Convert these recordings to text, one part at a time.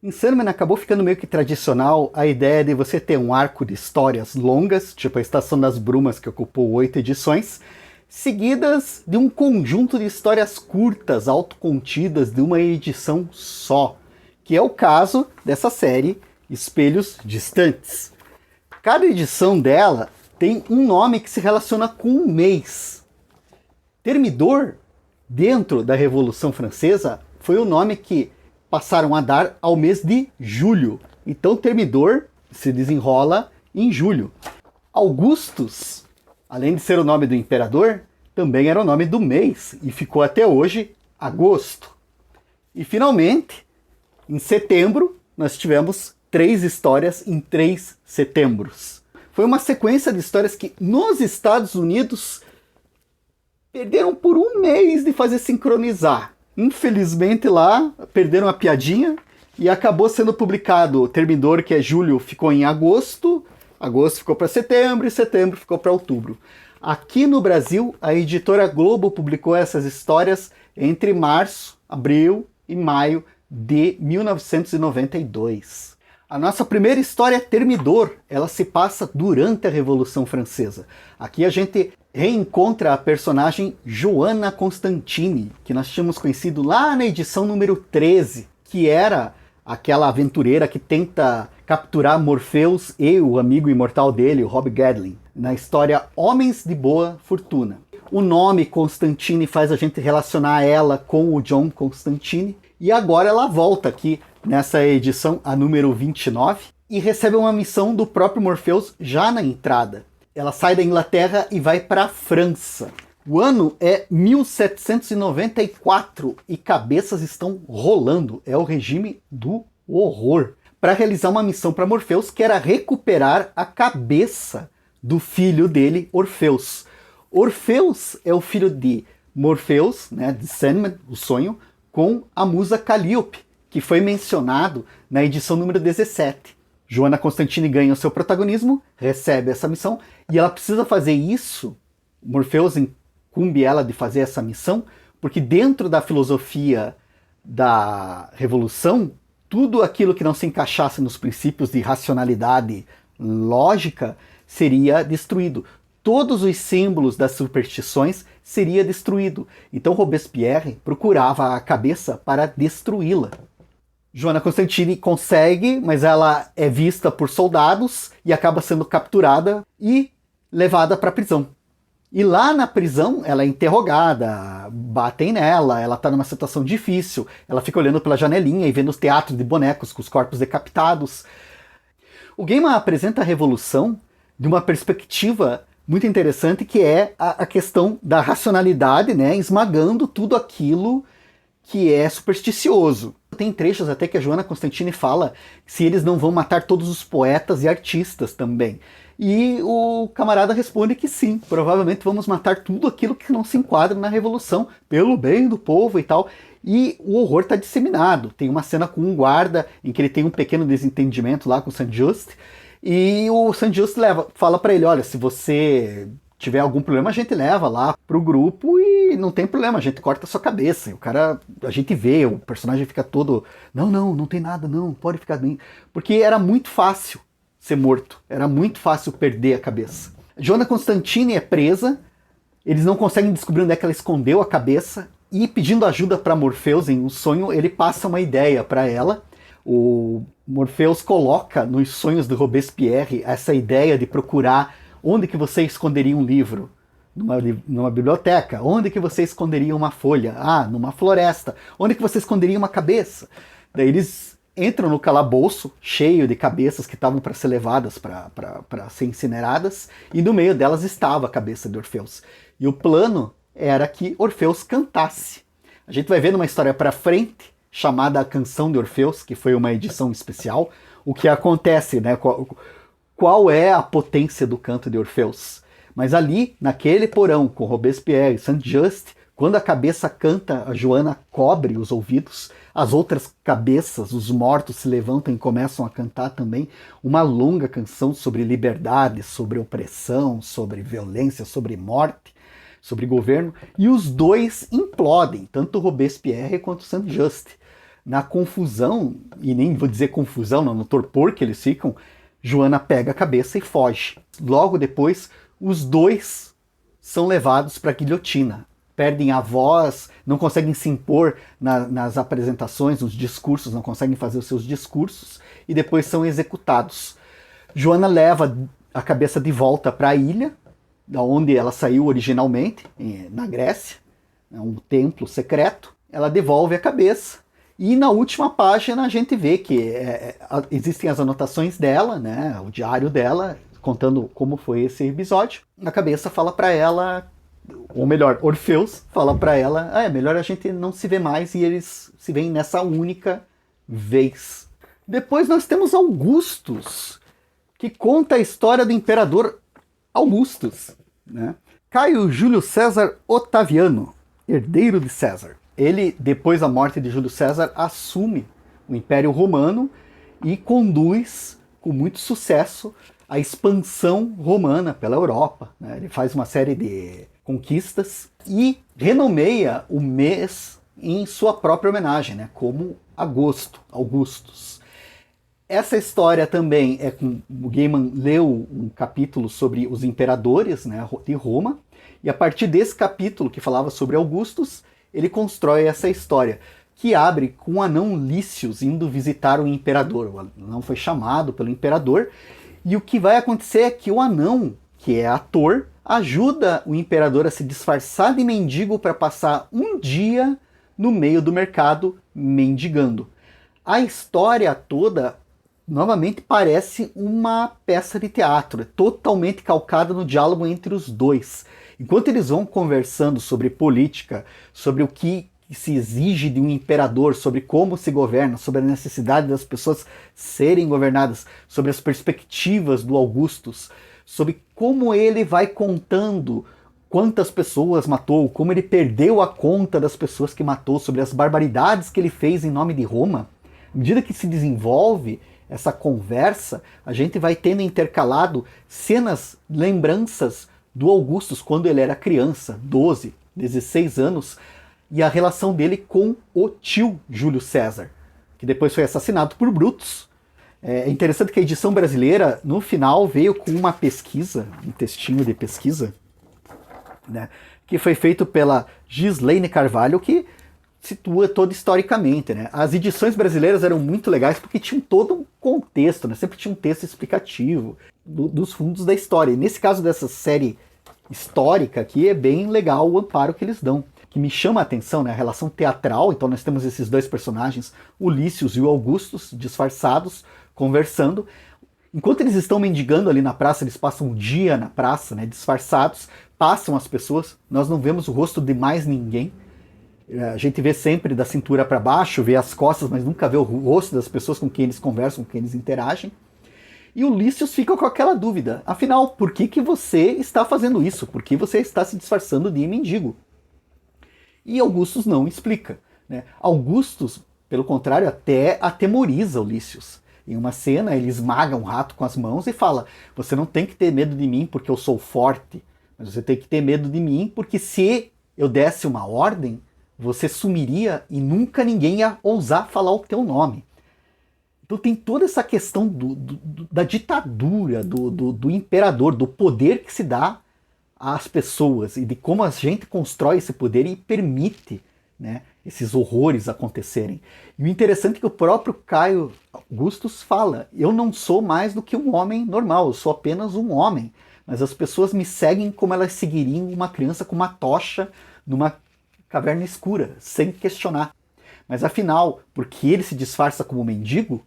Em Sandman acabou ficando meio que tradicional a ideia de você ter um arco de histórias longas, tipo a Estação das Brumas, que ocupou 8 edições, seguidas de um conjunto de histórias curtas, autocontidas, de uma edição só, que é o caso dessa série Espelhos Distantes. Cada edição dela tem um nome que se relaciona com um mês. Termidor, dentro da Revolução Francesa, foi o nome que passaram a dar ao mês de julho. Então, Termidor se desenrola em julho. Augustus, além de ser o nome do imperador, também era o nome do mês e ficou até hoje agosto. E finalmente, em setembro, nós tivemos 3 histórias em 3 setembros. Foi uma sequência de histórias que nos Estados Unidos perderam por um mês de fazer sincronizar. Infelizmente lá perderam a piadinha e acabou sendo publicado Termidor, que é julho, ficou em agosto, agosto ficou para setembro e setembro ficou para outubro. Aqui no Brasil, a editora Globo publicou essas histórias entre março, abril e maio de 1992. A nossa primeira história, Termidor, ela se passa durante a Revolução Francesa. Aqui a gente reencontra a personagem Joanna Constantini, que nós tínhamos conhecido lá na edição número 13, que era aquela aventureira que tenta capturar Morpheus e o amigo imortal dele, o Rob Gadlin, na história Homens de Boa Fortuna. O nome Constantine faz a gente relacionar ela com o John Constantine, e agora ela volta aqui nessa edição, a número 29, e recebe uma missão do próprio Morpheus já na entrada. Ela sai da Inglaterra e vai para a França. O ano é 1794 e cabeças estão rolando. É o regime do horror. Para realizar uma missão para Morpheus, que era recuperar a cabeça do filho dele, Orfeus. Orfeus é o filho de Morpheus, né, de Sandman, o sonho, com a musa Calliope, que foi mencionado na edição número 17. Joanna Constantine ganha o seu protagonismo, recebe essa missão, e ela precisa fazer isso, Morpheus incumbe ela de fazer essa missão, porque dentro da filosofia da Revolução, tudo aquilo que não se encaixasse nos princípios de racionalidade lógica seria destruído. Todos os símbolos das superstições seria destruído. Então Robespierre procurava a cabeça para destruí-la. Joanna Constantine consegue, mas ela é vista por soldados e acaba sendo capturada e levada para a prisão. E lá na prisão ela é interrogada, batem nela, ela está numa situação difícil, ela fica olhando pela janelinha e vendo os teatros de bonecos com os corpos decapitados. O Gaiman apresenta a Revolução de uma perspectiva muito interessante, que é a questão da racionalidade, né, esmagando tudo aquilo que é supersticioso. Tem trechos até que a Joanna Constantine fala se eles não vão matar todos os poetas e artistas também. E o camarada responde que sim, provavelmente vamos matar tudo aquilo que não se enquadra na Revolução, pelo bem do povo e tal. E o horror está disseminado. Tem uma cena com um guarda em que ele tem um pequeno desentendimento lá com o Saint-Just, e o Saint-Just fala para ele, olha, se você tiver algum problema, a gente leva lá pro grupo e não tem problema, a gente corta a sua cabeça. E o cara, a gente vê, o personagem fica todo, não tem nada, não, pode ficar bem. Porque era muito fácil ser morto, era muito fácil perder a cabeça. Joanna Constantine é presa, eles não conseguem descobrir onde é que ela escondeu a cabeça, e pedindo ajuda para Morpheus em um sonho, ele passa uma ideia para ela. O Morpheus coloca nos sonhos do Robespierre essa ideia de procurar onde que você esconderia um livro. Numa biblioteca. Onde que você esconderia uma folha? Ah, numa floresta. Onde que você esconderia uma cabeça? Daí eles entram no calabouço, cheio de cabeças que estavam para ser levadas, para ser incineradas, e no meio delas estava a cabeça de Orfeus. E o plano era que Orfeus cantasse. A gente vai ver numa história para frente, chamada A Canção de Orfeus, que foi uma edição especial, o que acontece, né? Qual é a potência do canto de Orfeus? Mas ali, naquele porão, com Robespierre e Saint-Just, quando a cabeça canta, a Joanna cobre os ouvidos, as outras cabeças, os mortos, se levantam e começam a cantar também uma longa canção sobre liberdade, sobre opressão, sobre violência, sobre morte, sobre governo, e os dois implodem, tanto Robespierre quanto Saint-Just. Na confusão, e nem vou dizer confusão, não, no torpor que eles ficam, Joana pega a cabeça e foge. Logo depois, os dois são levados para a guilhotina. Perdem a voz, não conseguem se impor nas apresentações, nos discursos, não conseguem fazer os seus discursos, e depois são executados. Joana leva a cabeça de volta para a ilha, da onde ela saiu originalmente, na Grécia, um templo secreto. Ela devolve a cabeça. E na última página a gente vê que existem as anotações dela, né, o diário dela, contando como foi esse episódio. A cabeça fala para ela, ou melhor, Orfeus fala para ela, é melhor a gente não se ver mais, e eles se veem nessa única vez. Depois nós temos Augustus, que conta a história do imperador Augustus, né? Caio Júlio César Otaviano, herdeiro de César. Ele, depois da morte de Júlio César, assume o Império Romano e conduz com muito sucesso a expansão romana pela Europa, né? Ele faz uma série de conquistas e renomeia o mês em sua própria homenagem, né? Como Agosto, Augustus. Essa história também é com... O Gaiman leu um capítulo sobre os imperadores, né, de Roma, e a partir desse capítulo que falava sobre Augustus, ele constrói essa história, que abre com o anão Lícios indo visitar o imperador. O anão foi chamado pelo imperador, e o que vai acontecer é que o anão, que é ator, ajuda o imperador a se disfarçar de mendigo para passar um dia no meio do mercado mendigando. A história toda, novamente, parece uma peça de teatro, é totalmente calcada no diálogo entre os dois. Enquanto eles vão conversando sobre política, sobre o que se exige de um imperador, sobre como se governa, sobre a necessidade das pessoas serem governadas, sobre as perspectivas do Augustus, sobre como ele vai contando quantas pessoas matou, como ele perdeu a conta das pessoas que matou, sobre as barbaridades que ele fez em nome de Roma. À medida que se desenvolve essa conversa, a gente vai tendo intercalado cenas, lembranças do Augustus quando ele era criança, 12, 16 anos, e a relação dele com o tio Júlio César, que depois foi assassinado por Brutus. É interessante que a edição brasileira, no final, veio com uma pesquisa, um textinho de pesquisa, né, que foi feito pela Gislaine Carvalho, que situa todo historicamente, né? As edições brasileiras eram muito legais porque tinham todo um contexto, né? Sempre tinha um texto explicativo dos fundos da história. E nesse caso dessa série histórica aqui, é bem legal o amparo que eles dão. Que me chama a atenção, né? A relação teatral. Então nós temos esses dois personagens, o Lícios e o Augustus, disfarçados, conversando. Enquanto eles estão mendigando ali na praça, eles passam um dia na praça, né? Disfarçados, passam as pessoas, nós não vemos o rosto de mais ninguém. A gente vê sempre da cintura para baixo, vê as costas, mas nunca vê o rosto das pessoas com quem eles conversam, com quem eles interagem. E o Lícios fica com aquela dúvida. Afinal, por que você está fazendo isso? Por que você está se disfarçando de mendigo? E Augustus não explica, né? Augustus, pelo contrário, até atemoriza o Lícios. Em uma cena, ele esmaga um rato com as mãos e fala: você não tem que ter medo de mim porque eu sou forte, mas você tem que ter medo de mim porque se eu desse uma ordem, você sumiria e nunca ninguém ia ousar falar o teu nome. Então tem toda essa questão da ditadura, do imperador, do poder que se dá às pessoas e de como a gente constrói esse poder e permite, né, esses horrores acontecerem. E o interessante é que o próprio Caio Augustus fala: eu não sou mais do que um homem normal, eu sou apenas um homem, mas as pessoas me seguem como elas seguiriam uma criança com uma tocha numa caverna escura, sem questionar. Mas afinal, porque ele se disfarça como mendigo,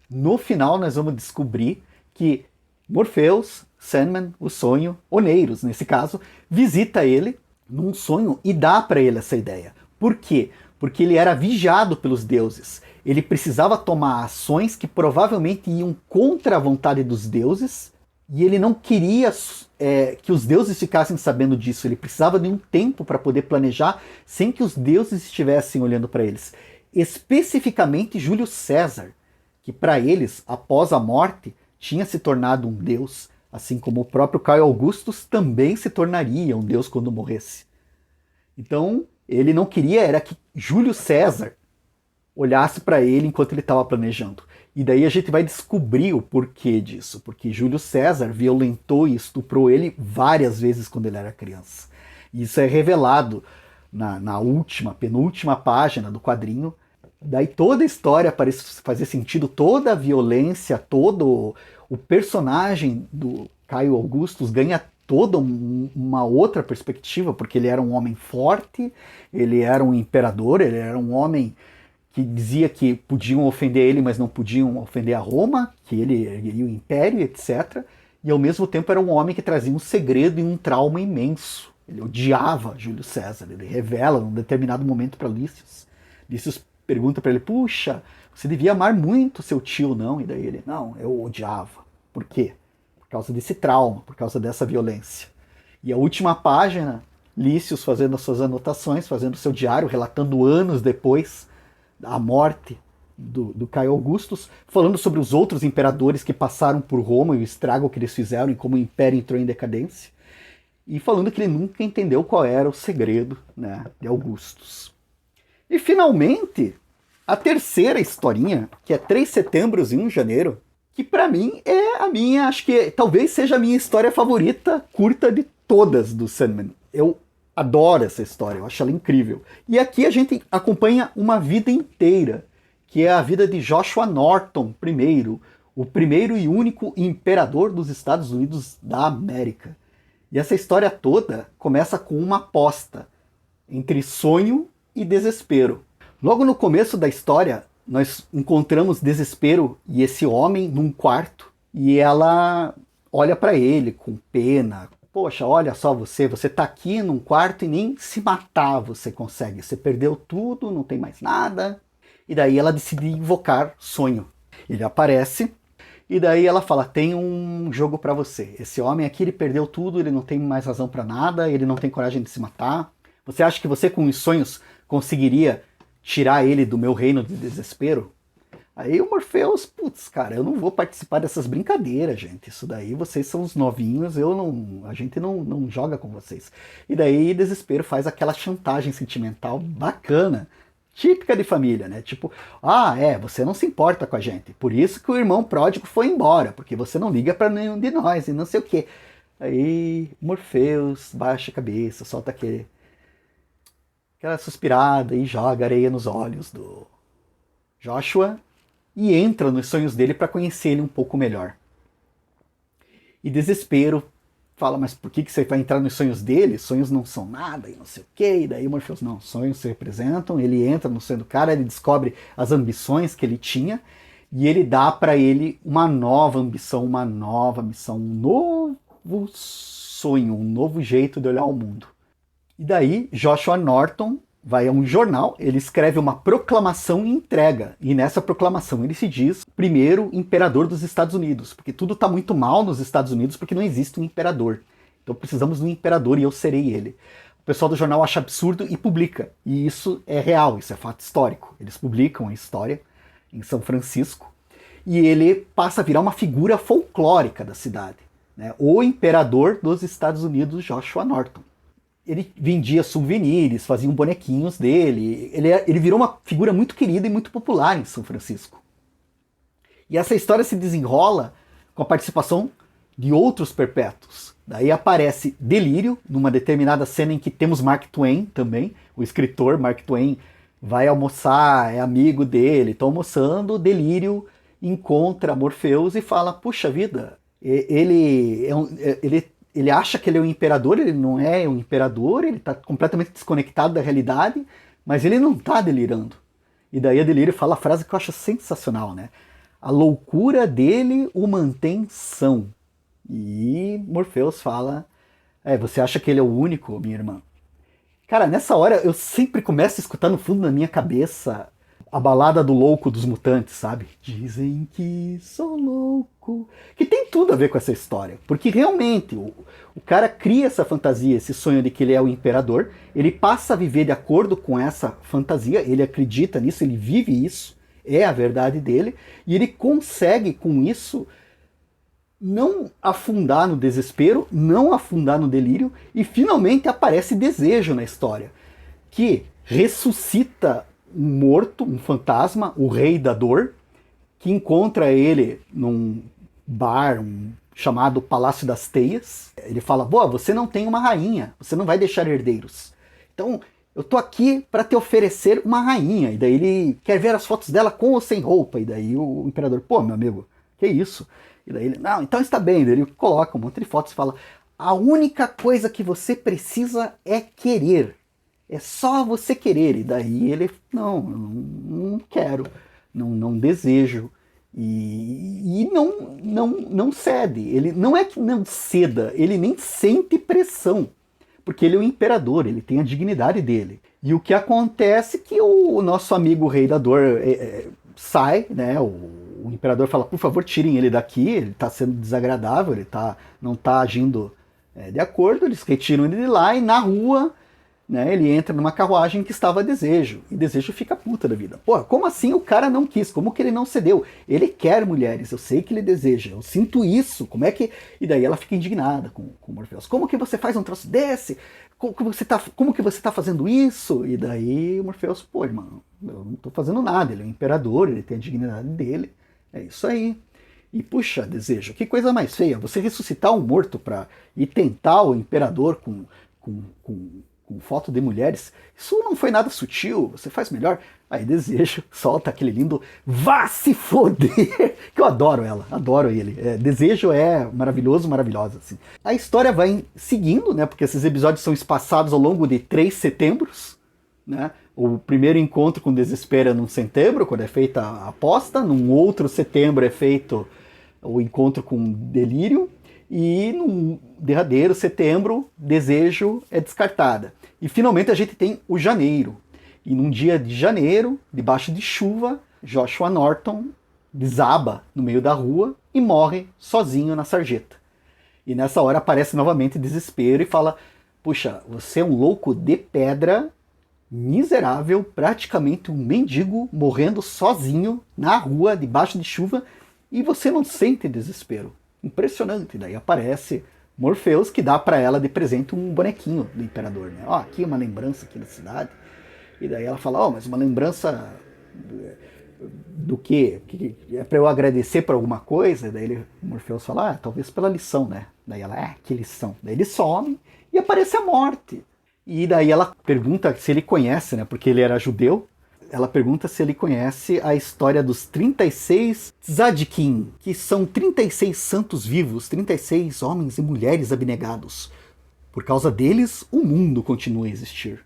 no final nós vamos descobrir que Morpheus, Sandman, o sonho, Oneiros, nesse caso, visita ele num sonho e dá para ele essa ideia. Por quê? Porque ele era vigiado pelos deuses. Ele precisava tomar ações que provavelmente iam contra a vontade dos deuses, e ele não queria que os deuses ficassem sabendo disso. Ele precisava de um tempo para poder planejar sem que os deuses estivessem olhando para eles. Especificamente Júlio César, que para eles, após a morte, tinha se tornado um deus, assim como o próprio Caio Augustus também se tornaria um deus quando morresse. Então, ele não queria era que Júlio César olhasse para ele enquanto ele estava planejando. E daí a gente vai descobrir o porquê disso, porque Júlio César violentou e estuprou ele várias vezes quando ele era criança. E isso é revelado na última, penúltima página do quadrinho. Daí toda a história parece fazer sentido, toda a violência, todo o personagem do Caio Augustus ganha toda uma outra perspectiva, porque ele era um homem forte, ele era um imperador, ele era um homem que dizia que podiam ofender ele, mas não podiam ofender a Roma, que ele ergueria o império, etc. E ao mesmo tempo era um homem que trazia um segredo e um trauma imenso. Ele odiava Júlio César, ele revela num determinado momento para Lícios. Lícios pergunta para ele, puxa, você devia amar muito seu tio, não? E daí ele, não, eu odiava. Por quê? Por causa desse trauma, por causa dessa violência. E a última página, Lícios fazendo as suas anotações, fazendo seu diário, relatando anos depois a morte do Caio Augustus, falando sobre os outros imperadores que passaram por Roma e o estrago que eles fizeram e como o império entrou em decadência, e falando que ele nunca entendeu qual era o segredo, né, de Augustus. E finalmente, a terceira historinha, que é 3 setembros e 1 janeiro, que para mim é a minha, acho que talvez seja a minha história favorita curta de todas do Sandman. Eu adoro essa história, eu acho ela incrível. E aqui a gente acompanha uma vida inteira, que é a vida de Joshua Norton I, o primeiro e único imperador dos Estados Unidos da América. E essa história toda começa com uma aposta entre sonho e desespero. Logo no começo da história, nós encontramos Desespero e esse homem num quarto, e ela olha para ele com pena. Poxa, olha só você tá aqui num quarto e nem se matar você consegue. Você perdeu tudo, não tem mais nada. E daí ela decide invocar Sonho. Ele aparece e daí ela fala, tem um jogo para você. Esse homem aqui, ele perdeu tudo, ele não tem mais razão para nada, ele não tem coragem de se matar. Você acha que você com os sonhos conseguiria tirar ele do meu reino de desespero? Aí o Morpheus, putz, cara, eu não vou participar dessas brincadeiras, gente. Isso daí, vocês são os novinhos, a gente não joga com vocês. E daí Desespero faz aquela chantagem sentimental bacana, típica de família, né? Tipo, você não se importa com a gente, por isso que o irmão pródigo foi embora, porque você não liga pra nenhum de nós e não sei o quê. Aí Morpheus baixa a cabeça, solta aquela suspirada e joga areia nos olhos do Joshua e entra nos sonhos dele para conhecer ele um pouco melhor. E Desespero fala, mas por que você vai entrar nos sonhos dele? Sonhos não são nada e não sei o quê. E daí o Morpheus, não, sonhos se representam. Ele entra no sonho do cara, ele descobre as ambições que ele tinha e ele dá para ele uma nova ambição, uma nova missão, um novo sonho, um novo jeito de olhar o mundo. E daí Joshua Norton vai a um jornal, ele escreve uma proclamação e entrega. E nessa proclamação ele se diz primeiro imperador dos Estados Unidos, porque tudo está muito mal nos Estados Unidos porque não existe um imperador. Então precisamos de um imperador e eu serei ele. O pessoal do jornal acha absurdo e publica. E isso é real, isso é fato histórico. Eles publicam a história em São Francisco e ele passa a virar uma figura folclórica da cidade, né? O imperador dos Estados Unidos, Joshua Norton. Ele vendia souvenirs, faziam bonequinhos dele. Ele virou uma figura muito querida e muito popular em São Francisco. E essa história se desenrola com a participação de outros perpétuos. Daí aparece Delírio, numa determinada cena em que temos Mark Twain também. O escritor Mark Twain vai almoçar, é amigo dele, está almoçando. Delírio encontra Morpheus e fala, puxa vida, ele acha que ele é um imperador, ele não é um imperador, ele está completamente desconectado da realidade, mas ele não está delirando. E daí a Delírio fala a frase que eu acho sensacional, né? A loucura dele o mantém são. E Morpheus fala, você acha que ele é o único, minha irmã? Cara, nessa hora eu sempre começo a escutar no fundo da minha cabeça a balada do louco dos mutantes, sabe? Dizem que sou louco. Que tem tudo a ver com essa história. Porque realmente o cara cria essa fantasia, esse sonho de que ele é o imperador. Ele passa a viver de acordo com essa fantasia. Ele acredita nisso, ele vive isso. É a verdade dele. E ele consegue com isso não afundar no desespero, não afundar no delírio. E finalmente aparece Desejo na história. Que ressuscita um morto, um fantasma, o Rei da Dor, que encontra ele num bar chamado Palácio das Teias. Ele fala, boa, você não tem uma rainha, você não vai deixar herdeiros. Então, eu tô aqui para te oferecer uma rainha. E daí ele quer ver as fotos dela com ou sem roupa. E daí o imperador, pô, meu amigo, que isso? E daí ele, não, então está bem. Daí ele coloca um monte de fotos e fala, a única coisa que você precisa é querer. É só você querer. E daí ele, não quero, não desejo. E não cede. Ele não é que não ceda, ele nem sente pressão. Porque ele é o imperador, ele tem a dignidade dele. E o que acontece é que o nosso amigo Rei da Dor sai, né? O imperador fala, por favor, tirem ele daqui, ele está sendo desagradável, ele não está agindo de acordo, eles retiram ele de lá e na rua, né, ele entra numa carruagem que estava Desejo. E Desejo fica puta da vida. Pô, como assim o cara não quis? Como que ele não cedeu? Ele quer mulheres, eu sei que ele deseja, eu sinto isso, como é que... E daí ela fica indignada com o Morpheus. Como que você faz um troço desse? Como que você tá fazendo isso? E daí o Morpheus, pô, irmão, eu não tô fazendo nada, ele é o imperador, ele tem a dignidade dele. É isso aí. E puxa, Desejo, que coisa mais feia, você ressuscitar um morto pra ir tentar o imperador com foto de mulheres, isso não foi nada sutil, você faz melhor. Aí Desejo solta aquele lindo vá se foder, que eu adoro ela, adoro ele. Desejo é maravilhoso, maravilhosa. Assim. A história vai seguindo, né, porque esses episódios são espaçados ao longo de 3 setembros, né? O primeiro encontro com Desespero é num setembro, quando é feita a aposta, num outro setembro é feito o encontro com Delírio, e no derradeiro setembro, Desejo é descartada. E finalmente a gente tem o janeiro. E num dia de janeiro, debaixo de chuva, Joshua Norton desaba no meio da rua e morre sozinho na sarjeta. E nessa hora aparece novamente Desespero e fala, puxa, você é um louco de pedra, miserável, praticamente um mendigo, morrendo sozinho na rua, debaixo de chuva, e você não sente desespero. Impressionante. Daí aparece Morpheus, que dá para ela de presente um bonequinho do imperador, né? Ó, aqui uma lembrança aqui da cidade. E daí ela fala, ó, mas uma lembrança do quê? É para eu agradecer por alguma coisa? E daí Morpheus fala, talvez pela lição, né? Daí ela, que lição? Daí ele some e aparece a morte. E daí ela pergunta se ele conhece, né? Porque ele era judeu. Ela pergunta se ele conhece a história dos 36 Tzadikim, que são 36 santos vivos, 36 homens e mulheres abnegados. Por causa deles, o mundo continua a existir.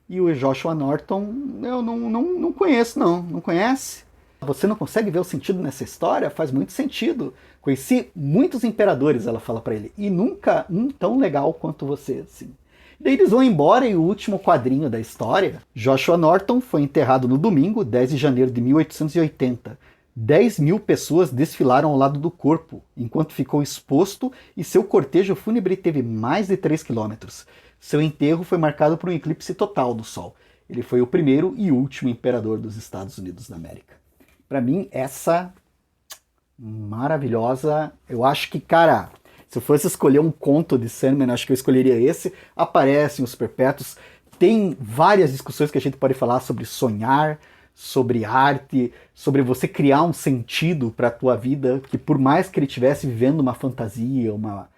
E o Joshua Norton, eu não conheço, não conhece? Você não consegue ver o sentido nessa história? Faz muito sentido. Conheci muitos imperadores, ela fala para ele, e nunca um tão legal quanto você, assim. Daí eles vão embora e o último quadrinho da história, Joshua Norton foi enterrado no domingo, 10 de janeiro de 1880. 10.000 pessoas desfilaram ao lado do corpo, enquanto ficou exposto e seu cortejo fúnebre teve mais de 3 quilômetros. Seu enterro foi marcado por um eclipse total do Sol. Ele foi o primeiro e último imperador dos Estados Unidos da América. Para mim, essa maravilhosa, eu acho que, cara... Se eu fosse escolher um conto de Sandman, acho que eu escolheria esse. Aparecem os Perpétuos. Tem várias discussões que a gente pode falar sobre sonhar, sobre arte, sobre você criar um sentido para a tua vida, que por mais que ele estivesse vivendo uma fantasia, uma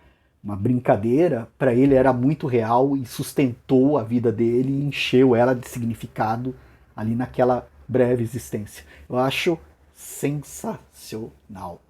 brincadeira, para ele era muito real e sustentou a vida dele e encheu ela de significado ali naquela breve existência. Eu acho sensacional.